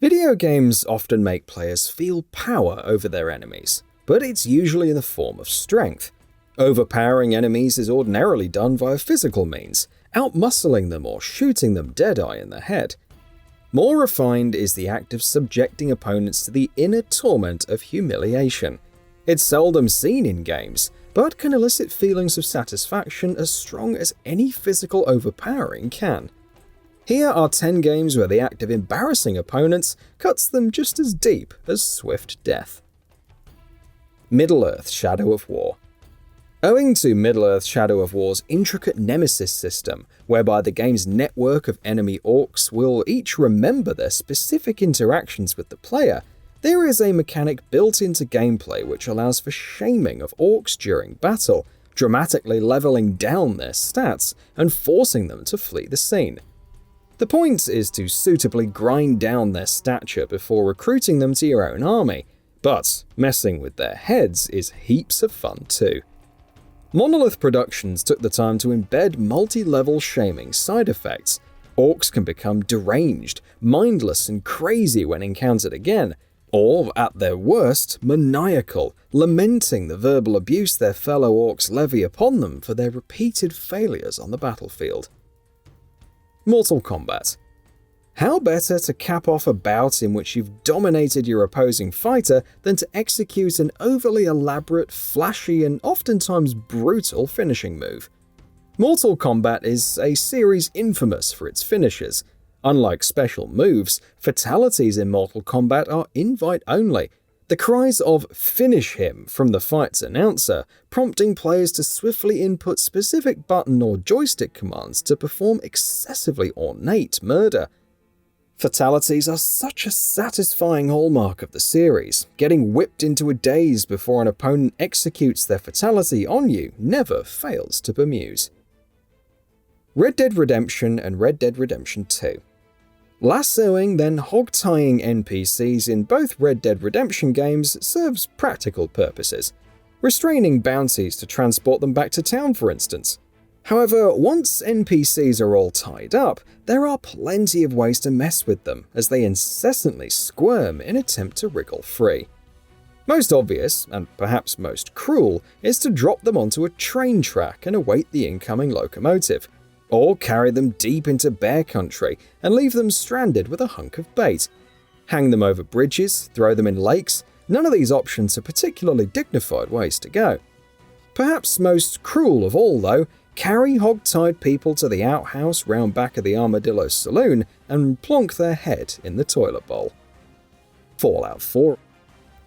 Video games often make players feel power over their enemies, but it's usually in the form of strength. Overpowering enemies is ordinarily done via physical means, outmuscling them or shooting them dead-eye in the head. More refined is the act of subjecting opponents to the inner torment of humiliation. It's seldom seen in games, but can elicit feelings of satisfaction as strong as any physical overpowering can. Here are 10 games where the act of embarrassing opponents cuts them just as deep as swift death. Middle-earth: Shadow of War. Owing to Middle-earth: Shadow of War's intricate nemesis system, whereby the game's network of enemy orcs will each remember their specific interactions with the player, there is a mechanic built into gameplay which allows for shaming of orcs during battle, dramatically leveling down their stats and forcing them to flee the scene. The point is to suitably grind down their stature before recruiting them to your own army, but messing with their heads is heaps of fun too. Monolith Productions took the time to embed multi-level shaming side effects. Orcs can become deranged, mindless and crazy when encountered again, or, at their worst, maniacal, lamenting the verbal abuse their fellow orcs levy upon them for their repeated failures on the battlefield. Mortal Kombat. How better to cap off a bout in which you've dominated your opposing fighter than to execute an overly elaborate, flashy, and oftentimes brutal finishing move? Mortal Kombat is a series infamous for its finishes. Unlike special moves, fatalities in Mortal Kombat are invite-only. The cries of "finish him" from the fight's announcer, prompting players to swiftly input specific button or joystick commands to perform excessively ornate murder. Fatalities are such a satisfying hallmark of the series. Getting whipped into a daze before an opponent executes their fatality on you never fails to bemuse. Red Dead Redemption and Red Dead Redemption 2. Lassoing, then hog-tying NPCs in both Red Dead Redemption games serves practical purposes, restraining bounties to transport them back to town, for instance. However, once NPCs are all tied up, there are plenty of ways to mess with them, as they incessantly squirm in attempt to wriggle free. Most obvious, and perhaps most cruel, is to drop them onto a train track and await the incoming locomotive, or carry them deep into bear country and leave them stranded with a hunk of bait. Hang them over bridges, throw them in lakes, none of these options are particularly dignified ways to go. Perhaps most cruel of all though, carry hog-tied people to the outhouse round back of the Armadillo Saloon and plonk their head in the toilet bowl. Fallout 4.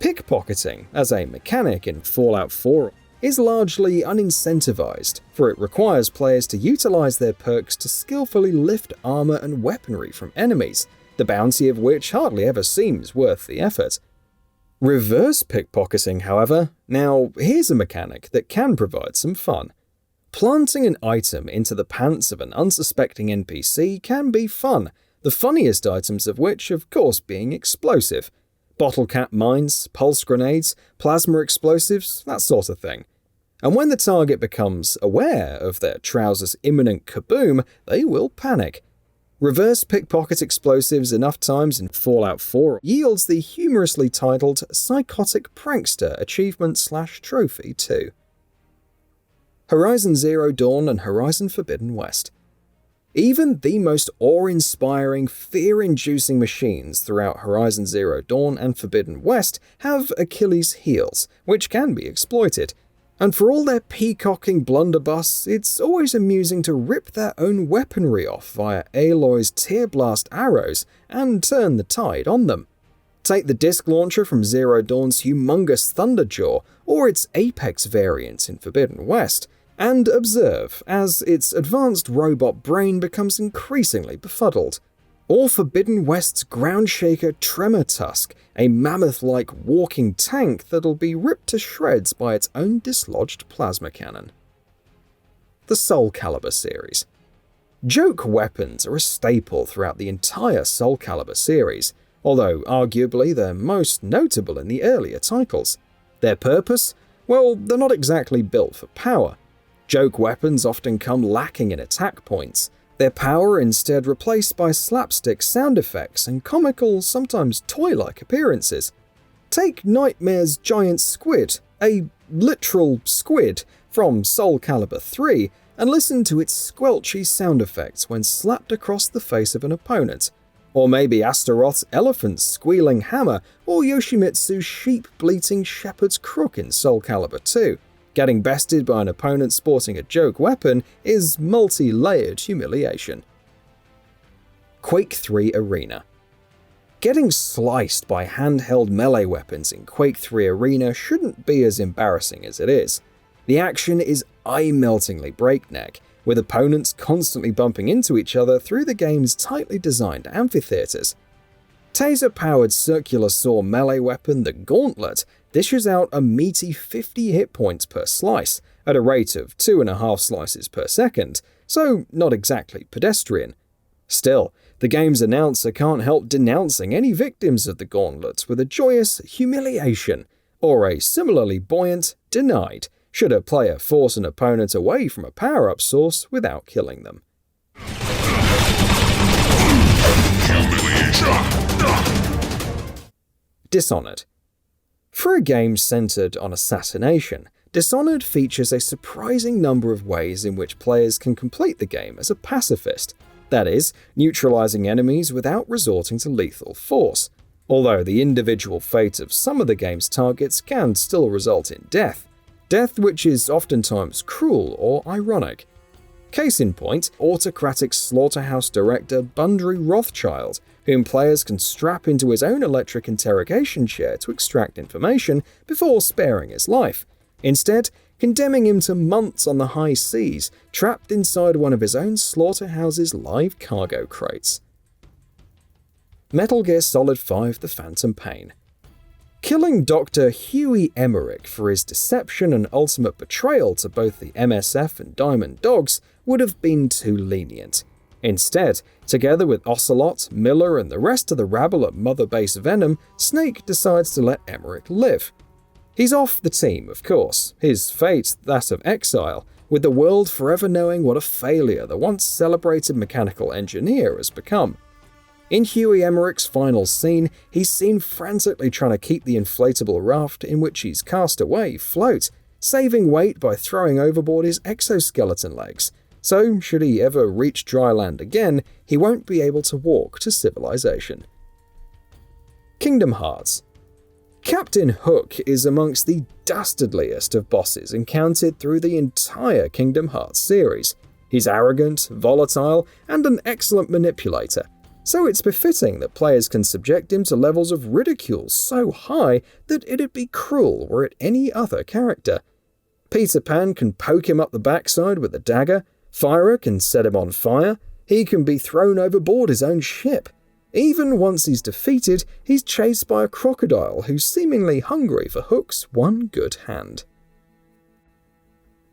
Pickpocketing, as a mechanic in Fallout 4, is largely unincentivized, for it requires players to utilize their perks to skillfully lift armor and weaponry from enemies, the bounty of which hardly ever seems worth the effort. Reverse pickpocketing, however, now here's a mechanic that can provide some fun. Planting an item into the pants of an unsuspecting NPC can be fun, the funniest items of which, of course, being explosive. Bottle cap mines, pulse grenades, plasma explosives, that sort of thing. And when the target becomes aware of their trousers' imminent kaboom, they will panic. Reverse pickpocket explosives enough times in Fallout 4 yields the humorously titled Psychotic Prankster Achievement/Trophy 2. Horizon Zero Dawn and Horizon Forbidden West. Even the most awe-inspiring, fear-inducing machines throughout Horizon Zero Dawn and Forbidden West have Achilles' heels, which can be exploited. And for all their peacocking blunderbuss, it's always amusing to rip their own weaponry off via Aloy's tear blast arrows and turn the tide on them. Take the disc launcher from Zero Dawn's humongous Thunderjaw, or its Apex variant in Forbidden West, and observe as its advanced robot brain becomes increasingly befuddled. Or Forbidden West's Groundshaker Tremor Tusk, a mammoth-like walking tank that'll be ripped to shreds by its own dislodged plasma cannon. The Soul Calibur series. Joke weapons are a staple throughout the entire Soul Calibur series, although arguably they're most notable in the earlier titles. Their purpose? Well, they're not exactly built for power. Joke weapons often come lacking in attack points. their power instead replaced by slapstick sound effects and comical, sometimes toy-like appearances. Take Nightmare's giant squid, a literal squid, from Soul Calibur 3, and listen to its squelchy sound effects when slapped across the face of an opponent. Or maybe Astaroth's elephant's squealing hammer, or Yoshimitsu's sheep-bleating shepherd's crook in Soul Calibur 2. Getting bested by an opponent sporting a joke weapon is multi-layered humiliation. Quake 3 Arena. Getting sliced by handheld melee weapons in Quake 3 Arena shouldn't be as embarrassing as it is. The action is eye-meltingly breakneck, with opponents constantly bumping into each other through the game's tightly designed amphitheaters. Taser-powered circular saw melee weapon the Gauntlet dishes out a meaty 50 hit points per slice, at a rate of 2.5 slices per second, so not exactly pedestrian. Still, the game's announcer can't help denouncing any victims of the Gauntlet with a joyous humiliation, or a similarly buoyant denied, should a player force an opponent away from a power-up source without killing them. Dishonored. For a game centered on assassination, Dishonored features a surprising number of ways in which players can complete the game as a pacifist, that is, neutralizing enemies without resorting to lethal force, although the individual fate of some of the game's targets can still result in death which is oftentimes cruel or ironic. Case in point, autocratic slaughterhouse director Bundry Rothschild, whom players can strap into his own electric interrogation chair to extract information before sparing his life, instead condemning him to months on the high seas, trapped inside one of his own slaughterhouse's live cargo crates. Metal Gear Solid 5: The Phantom Pain. Killing Dr. Huey Emmerich for his deception and ultimate betrayal to both the MSF and Diamond Dogs would have been too lenient. Instead, together with Ocelot, Miller, and the rest of the rabble at Mother Base Venom, Snake decides to let Emmerich live. He's off the team, of course, his fate that of exile, with the world forever knowing what a failure the once celebrated mechanical engineer has become. In Huey Emmerich's final scene, he's seen frantically trying to keep the inflatable raft in which he's cast away float, saving weight by throwing overboard his exoskeleton legs, so should he ever reach dry land again, he won't be able to walk to civilization. Kingdom Hearts. Captain Hook is amongst the dastardliest of bosses encountered through the entire Kingdom Hearts series. He's arrogant, volatile, and an excellent manipulator, so it's befitting that players can subject him to levels of ridicule so high that it'd be cruel were it any other character. Peter Pan can poke him up the backside with a dagger, Fyra can set him on fire, he can be thrown overboard his own ship. Even once he's defeated, he's chased by a crocodile who's seemingly hungry for Hook's one good hand.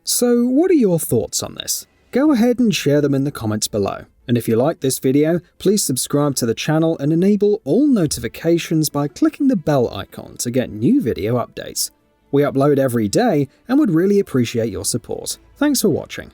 So what are your thoughts on this? Go ahead and share them in the comments below. And if you like this video, please subscribe to the channel and enable all notifications by clicking the bell icon to get new video updates. We upload every day and would really appreciate your support. Thanks for watching.